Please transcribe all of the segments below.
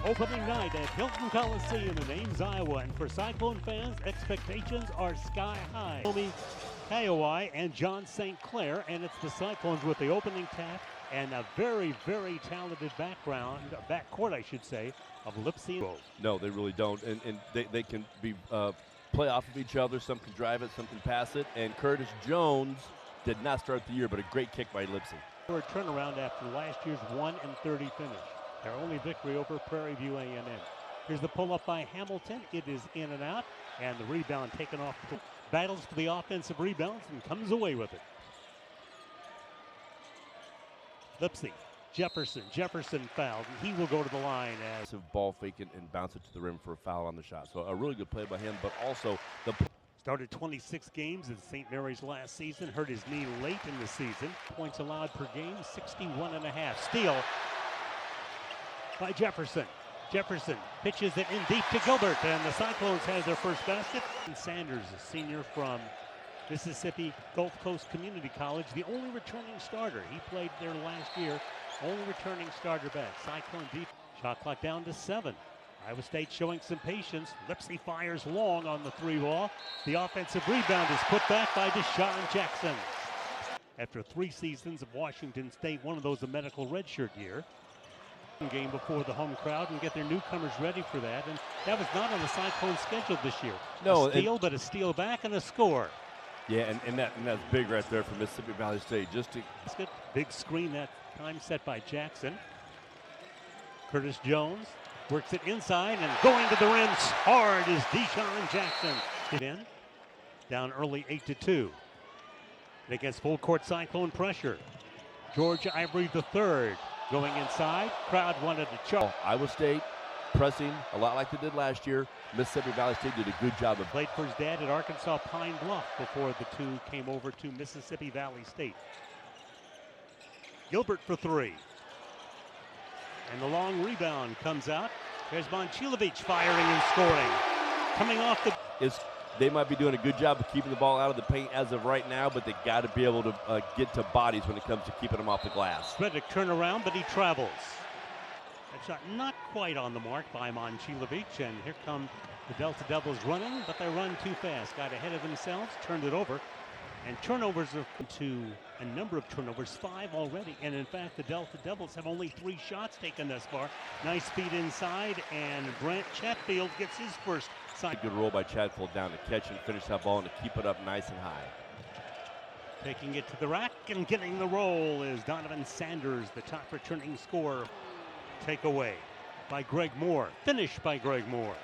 Opening night at Hilton Coliseum in Ames, Iowa, and for Cyclone fans, expectations are sky high. Kaiowai and John St. Clair, and it's the Cyclones with the opening tap and a very, very talented backcourt, I should say, of Lipsy. No, they really don't, and they can play off of each other. Some can drive it, some can pass it, and Curtis Jones did not start the year, but a great kick by Lipsy. A turnaround after last year's 1-30 finish. Their only victory over Prairie View A&M. Here's the pull-up by Hamilton. It is in and out, and the rebound taken off. Battles for the offensive rebounds and comes away with it. Lipsy, Jefferson fouled, and he will go to the line as ball fake and bounce it to the rim for a foul on the shot. So a really good play by him, but also the started 26 games at St. Mary's last season, hurt his knee late in the season. Points allowed per game, 61.5. Steal by Jefferson. Jefferson pitches it in deep to Gilbert, and the Cyclones have their first basket. And Sanders, a senior from Mississippi Gulf Coast Community College, the only returning starter. He played there last year, only returning starter back. Cyclone deep. Shot clock down to 7. Iowa State showing some patience. Lipsy fires long on the 3-ball. The offensive rebound is put back by Deshaun Jackson. After 3 seasons of Washington State, one of those a medical redshirt year. Game before the home crowd and get their newcomers ready for that, and that was not on the Cyclone schedule this year. No, a steal, but a steal back and a score. Yeah, and that's big right there for Mississippi Valley State. Big screen that time set by Jackson. Curtis Jones works it inside and going to the rim hard is Deshaun Jackson. In down early 8-2. And against full court Cyclone pressure. George Ivory III. Going inside, crowd wanted to choke. Iowa State pressing a lot like they did last year. Mississippi Valley State did a good job of played for his dad at Arkansas Pine Bluff before the two came over to Mississippi Valley State. Gilbert for 3. And the long rebound comes out. There's Momcilovic firing and scoring. Coming off the... They might be doing a good job of keeping the ball out of the paint as of right now, but they got to be able to get to bodies when it comes to keeping them off the glass. Reddick turnaround, but he travels. That shot not quite on the mark by Momcilovic, and here come the Delta Devils running, but they run too fast. Got ahead of themselves, turned it over, and turnovers are to a number of turnovers, 5 already. And in fact, the Delta Devils have only 3 shots taken thus far. Nice speed inside, and Brent Chatfield gets his first. Good roll by Chatfield down to catch and finish that ball and to keep it up nice and high. Taking it to the rack and getting the roll is Donovan Sanders, the top returning scorer. Takeaway by Greg Moore. Finish by Greg Moore.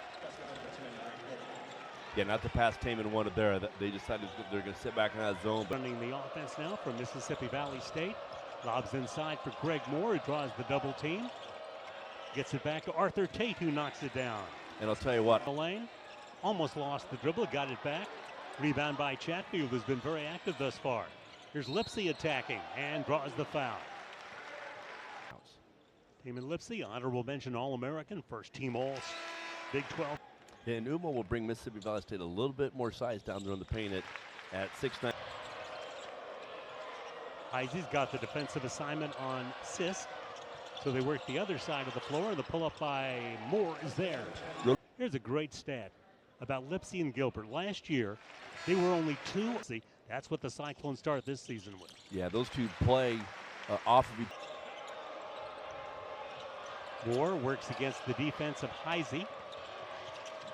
Yeah, not to pass Taman one of there. They decided they're going to sit back in that zone. Running the offense now from Mississippi Valley State. Lobs inside for Greg Moore, who draws the double team. Gets it back to Arthur Tate, who knocks it down. And I'll tell you what. The lane. Almost lost the dribble, got it back. Rebound by Chatfield, who's been very active thus far. Here's Lipsy attacking and draws the foul. Team in Lipsy, honorable mention All-American, first team All Big 12. Yeah, and Umo will bring Mississippi Valley State a little bit more size down there on the paint at 6'9". Heisey's got the defensive assignment on Sisk. So they work the other side of the floor, and the pull-up by Moore is there. Here's a great stat about Lipsy and Gilbert. Last year, they were only 2. That's what the Cyclones start this season with. Yeah, those two play off of each. Moore works against the defense of Heisey.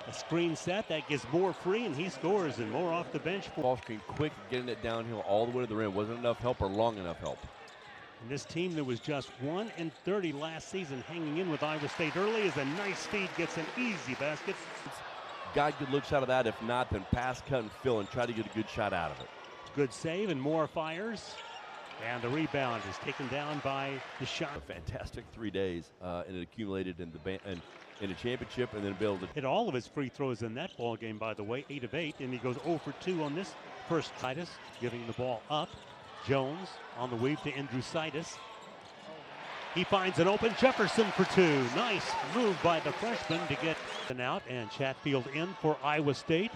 A screen set that gives Moore free, and he scores, and Moore off the bench. Ball screen quick, getting it downhill all the way to the rim. Wasn't enough help or long enough help. And this team that was just 1-30 last season, hanging in with Iowa State early, is a nice feed, gets an easy basket. Got good looks out of that. If not, then pass, cut, and fill, and try to get a good shot out of it. Good save, and Moore fires. And the rebound is taken down by Deshaun. A fantastic 3 days, and it accumulated in a championship, and then be able to hit all of his free throws in that ball game, by the way, 8 of 8, and he goes 0 for 2 on this first. Titus giving the ball up. Jones on the wave to Andrusitis. He finds an open Jefferson for 2. Nice move by the freshman to get an out, and Chatfield in for Iowa State.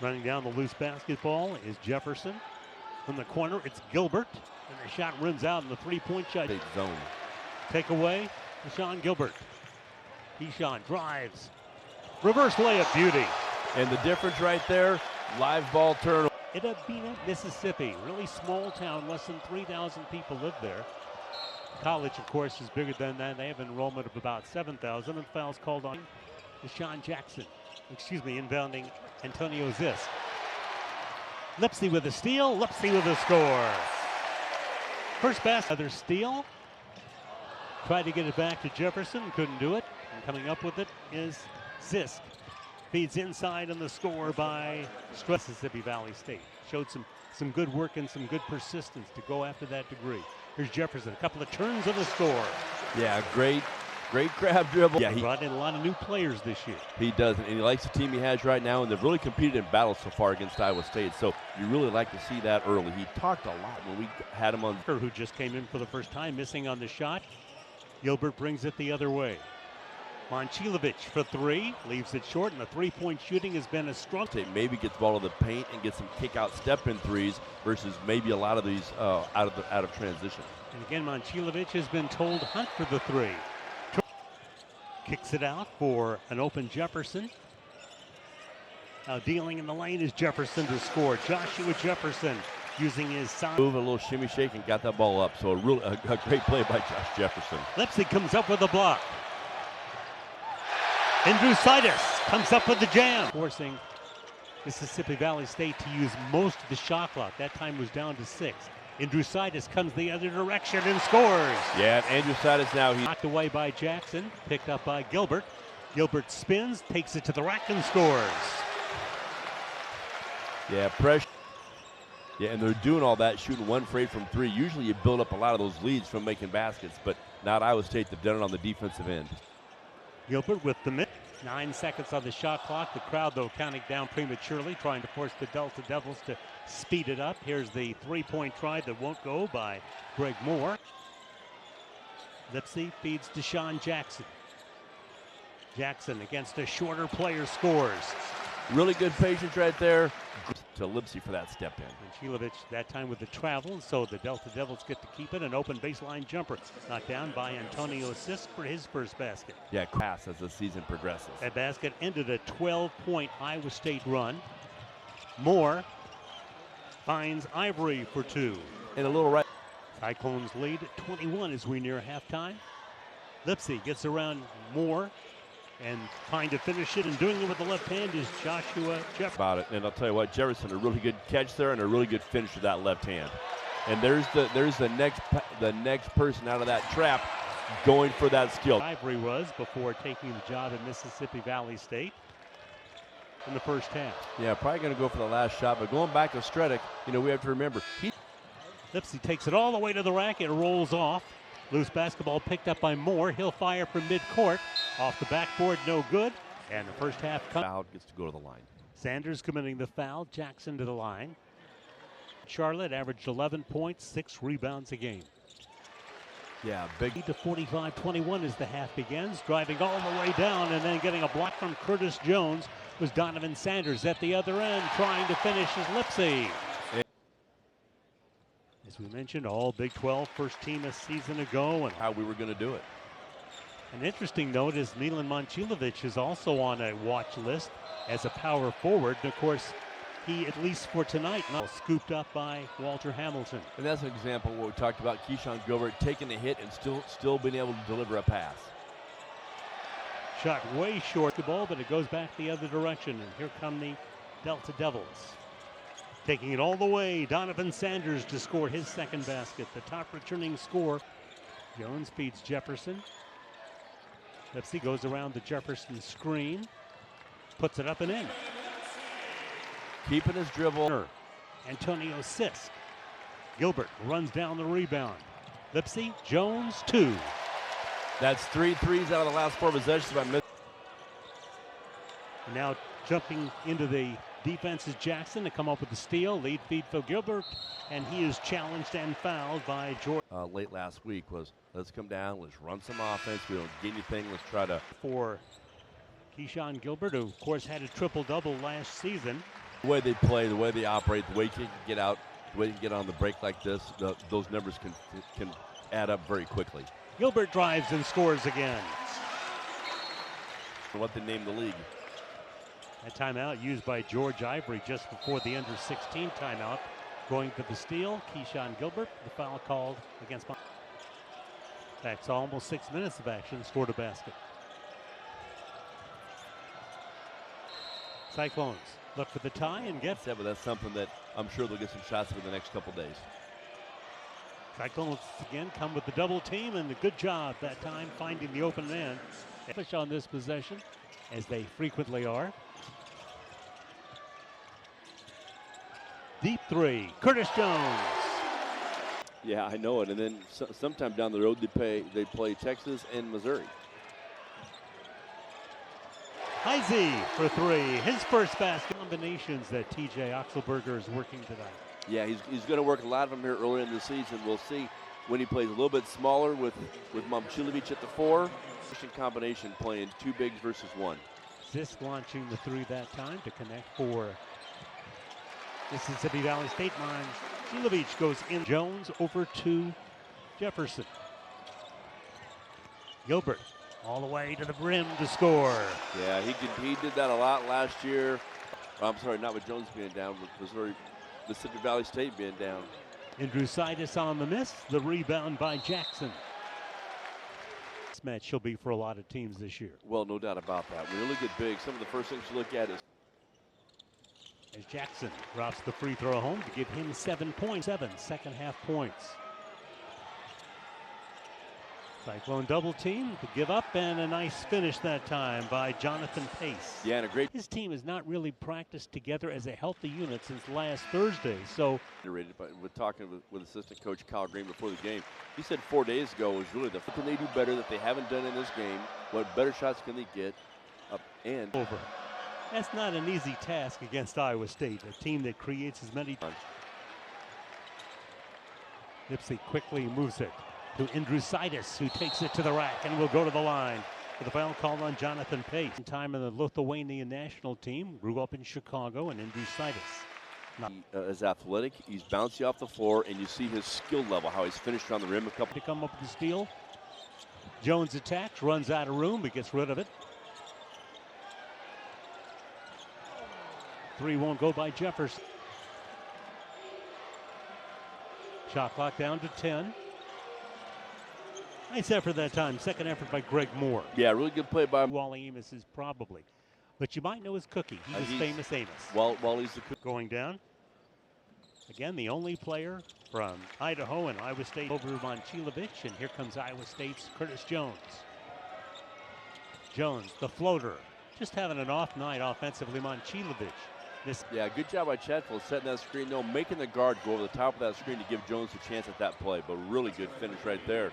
Running down the loose basketball is Jefferson. From the corner, it's Gilbert, and the shot rims out in the three-point shot. Zone. Takeaway Keyshawn Gilbert. Keyshawn drives. Reverse layup beauty. And the difference right there, live ball turnover. Edabina, Mississippi. Really small town, less than 3,000 people live there. College, of course, is bigger than that. They have an enrollment of about 7,000, and fouls called on Deshaun Jackson. Inbounding Antonio Zisk. Lipsy with a steal, Lipsy with a score. First basket, another steal. Tried to get it back to Jefferson, couldn't do it. And coming up with it is Zisk. Feeds inside on the score by Mississippi Valley State. Showed some good work and some good persistence to go after that degree. Here's Jefferson, a couple of turns of the score. Yeah, great crab dribble. Yeah, he brought in a lot of new players this year. He does, and he likes the team he has right now, and they've really competed in battles so far against Iowa State. So you really like to see that early. He talked a lot when we had him on. Who just came in for the first time, missing on the shot. Gilbert brings it the other way. Momcilovic for three, leaves it short, and the three-point shooting has been a strong. Maybe gets ball to the paint and gets some kick-out step-in threes versus maybe a lot of these out of transition. And again, Momcilovic has been told hunt for the three. Kicks it out for an open Jefferson. Now dealing in the lane is Jefferson to score. Joshua Jefferson using his size. Move a little shimmy shake and got that ball up. So a great play by Josh Jefferson. Lipsy comes up with a block. Indrusitis comes up with the jam. Forcing Mississippi Valley State to use most of the shot clock. That time was down to 6. Indrusitis comes the other direction and scores. Yeah, Indrusitis now. He knocked away by Jackson, picked up by Gilbert. Gilbert spins, takes it to the rack and scores. Yeah, pressure. Yeah, and they're doing all that, shooting 1 for 8 from 3. Usually you build up a lot of those leads from making baskets, but not Iowa State. They've done it on the defensive end. Gilbert with the mid. 9 seconds on the shot clock. The crowd, though, counting down prematurely, trying to force the Delta Devils to speed it up. Here's the three-point try that won't go by Greg Moore. Lipsy feeds Deshaun Jackson. Jackson against a shorter player scores. Really good patience right there to Lipsy for that step in. And Shilovich that time with the travel, so the Delta Devils get to keep it. An open baseline jumper knocked down by Antonio Zisk for his first basket. Yeah, pass as the season progresses. That basket ended a 12-point Iowa State run. Moore finds Ivory for 2. And a little right. Cyclones lead at 21 as we near halftime. Lipsy gets around Moore and trying to finish it, and doing it with the left hand is Joshua Jefferson. About it, and I'll tell you what, Jefferson, a really good catch there and a really good finish with that left hand. And there's the next person out of that trap going for that skill. Ivory was before taking the job at Mississippi Valley State in the first half. Yeah, probably going to go for the last shot, but going back to Stredick, we have to remember. Lipsy takes it all the way to the rack. It rolls off. Loose basketball picked up by Moore. He'll fire from midcourt. Off the backboard, no good. And the first half foul gets to go to the line. Sanders committing the foul. Jackson to the line. Charlotte averaged 11 points, 6 rebounds a game. Yeah, big. To 45-21 as the half begins. Driving all the way down and then getting a block from Curtis Jones was Donovan Sanders at the other end. Trying to finish is Lipsy. As we mentioned, all Big 12 first team a season ago. And how we were going to do it. An interesting note is Milan Momcilovic is also on a watch list as a power forward. And of course, he, at least for tonight, not scooped up by Walter Hamilton. And that's an example of what we talked about, Keyshawn Gilbert taking a hit and still being able to deliver a pass. Shot way short the ball, but it goes back the other direction. And here come the Delta Devils. Taking it all the way, Donovan Sanders to score his second basket. The top returning scorer. Jones feeds Jefferson. Lipsy goes around the Jefferson screen. Puts it up and in. Keeping his dribble. Antonio Zisk. Gilbert runs down the rebound. Lipsy, Jones, 2. That's 3 threes out of the last 4 possessions by Miss. Now jumping into the defense is Jackson to come up with the steal. Lead feed for Gilbert, and he is challenged and fouled by Jordan. Late last week was, let's come down, let's run some offense. We don't get anything, let's try to. For Keyshawn Gilbert, who of course had a triple-double last season. The way they play, the way they operate, the way you can get out, the way you can get on the break like this, those numbers can add up very quickly. Gilbert drives and scores again. What they named the league. That timeout used by George Ivory just before the under-16 timeout. Going for the steal, Keyshawn Gilbert. The foul called against. That's almost 6 minutes of action. Scored a basket. Cyclones look for the tie and get. Yeah, but that's something that I'm sure they'll get some shots of in the next couple days. Cyclones again come with the double team, and a good job that time finding the open man. Push on this possession, as they frequently are. Deep three, Curtis Jones. Yeah, I know it. And then sometime down the road, they play Texas and Missouri. Heisey for three, his first basket. Combinations that TJ Oxelberger is working tonight. Yeah, he's going to work a lot of them here early in the season. We'll see when he plays a little bit smaller with Momcilovic at the 4. Combination playing 2 bigs versus 1. Zisk launching the 3 that time to connect for Mississippi Valley State. Momcilovic goes in. Jones over to Jefferson. Gilbert all the way to the brim to score. Yeah, he did that a lot last year. I'm sorry, not with Jones being down, with Mississippi Valley State being down. Andrusitis on the miss. The rebound by Jackson. This match will be for a lot of teams this year. Well, no doubt about that. When you look at big, some of the first things you look at is as Jackson drops the free throw home to give him 7 points. 7 second half points. Cyclone double team to give up, and a nice finish that time by Jonathan Pace. Yeah, and a great. His team has not really practiced together as a healthy unit since last Thursday. So, with talking with assistant coach Kyle Green before the game, he said 4 days ago was really what can they do better that they haven't done in this game? What better shots can they get? And over. That's not an easy task against Iowa State, a team that creates as many. Nipsey quickly moves it to Andrusitis, who takes it to the rack and will go to the line with a foul called on Jonathan Pace. Time in the Lithuanian national team, grew up in Chicago, and Andrusitis. He is athletic, he's bouncy off the floor, and you see his skill level, how he's finished on the rim a couple. To come up with the steal. Jones attacks, runs out of room, but gets rid of it. 3 won't go by Jefferson. Shot clock down to 10. Nice effort that time. Second effort by Greg Moore. Yeah, really good play by Wally Amos is probably. But you might know his cookie. He was famous Amos. Wally's the cookie. Going down. Again, the only player from Idaho and Iowa State over Momcilovic. And here comes Iowa State's Curtis Jones. Jones, the floater. Just having an off night offensively. Momcilovic. Yeah, good job by Chatfield setting that screen. No, making the guard go over the top of that screen to give Jones a chance at that play. But really good finish right there.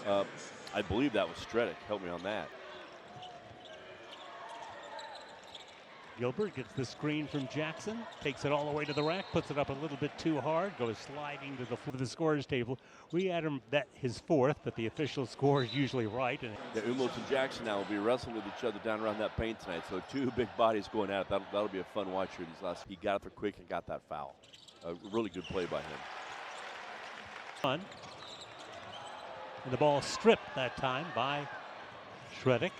I believe that was Stredick. Help me on that. Gilbert gets the screen from Jackson, takes it all the way to the rack, puts it up a little bit too hard, goes sliding to the scorer's table. We had him bet his 4th, but the official score is usually right. And yeah, Umos and Jackson now will be wrestling with each other down around that paint tonight. So 2 big bodies going at it. That'll be a fun watch here these last. He got it there quick and got that foul. A really good play by him. And the ball stripped that time by Stredick.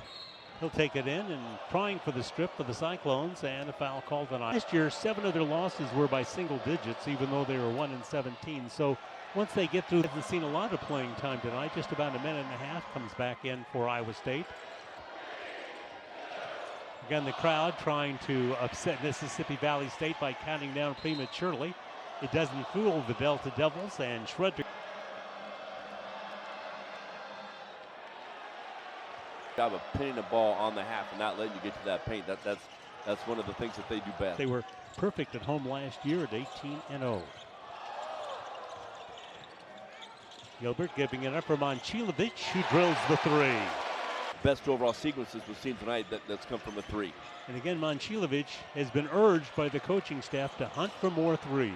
He'll take it in and trying for the strip for the Cyclones, and a foul called on. Last year, 7 of their losses were by single digits, even though they were 1-17. So once they get through, hasn't seen a lot of playing time tonight. Just about a minute and a half comes back in for Iowa State. Again, the crowd trying to upset Mississippi Valley State by counting down prematurely. It doesn't fool the Delta Devils, and Schroeder. Job of pinning the ball on the half and not letting you get to that paint. That's one of the things that they do best. They were perfect at home last year at 18-0. Gilbert giving it up for Momcilovic, who drills the 3. Best overall sequences we've seen tonight that's come from a 3. And again, Momcilovic has been urged by the coaching staff to hunt for more 3s.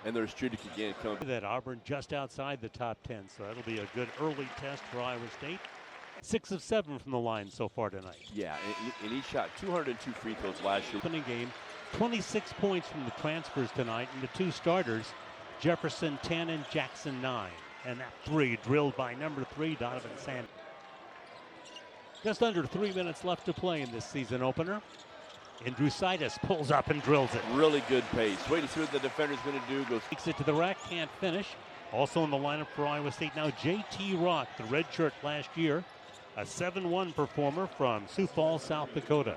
And there's Stredick again coming. That Auburn just outside the top 10, so that'll be a good early test for Iowa State. 6 of 7 from the line so far tonight. Yeah, and he shot 202 free throws last year. Opening game, 26 points from the transfers tonight, and the 2 starters, Jefferson 10 and Jackson 9. And that three drilled by number 3, Donovan Sanders. Just under 3 minutes left to play in this season opener. Andrewsitis pulls up and drills it. Really good pace. Wait to see what the defender's going to do. Takes it to the rack, can't finish. Also in the lineup for Iowa State now, J.T. Rock, the redshirt last year. A 7-1 performer from Sioux Falls, South Dakota.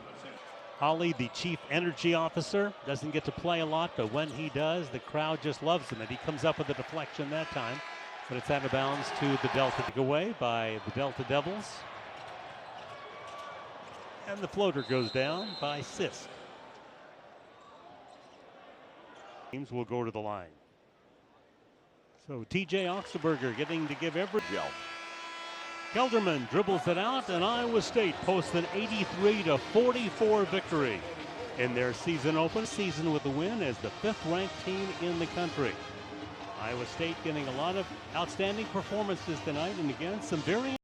Holly, the chief energy officer, doesn't get to play a lot, but when he does, the crowd just loves him. And he comes up with a deflection that time, but it's out of bounds to the Delta. Away by the Delta Devils. And the floater goes down by Sisk. Teams will go to the line. So TJ Oxenberger getting to give every Gel. Kelderman dribbles it out, and Iowa State posts an 83-44 victory in their season with the win as the 5th-ranked team in the country. Iowa State getting a lot of outstanding performances tonight, and again, some very